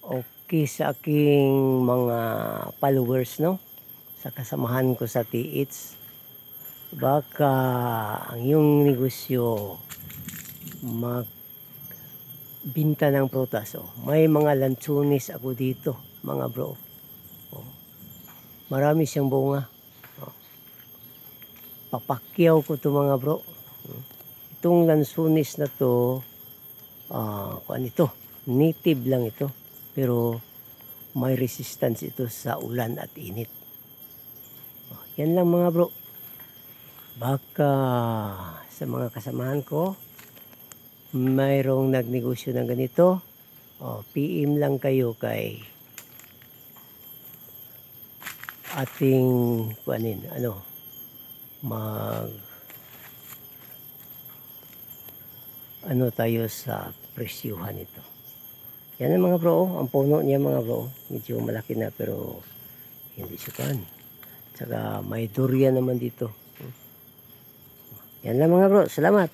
Okay sa aking mga followers, no, sa kasamahan ko sa TH, baka ang iyong negosyo magbinta ng prutas. May mga lansunis ako dito, mga bro. Marami siyang bunga. Papakyaw ko to, mga bro. Itong lansunis na to, ito, native lang ito, pero may resistance ito sa ulan at init. Yan lang, mga bro. Baka sa mga kasamahan ko mayroong nagnegosyo ng ganito, PM lang kayo kay ating tayo sa presyuhan ito. Yan ang mga bro, ang puno niya, mga bro, medyo malaki na pero hindi siya Tsaka may durian naman dito. Yan lang, mga bro, salamat.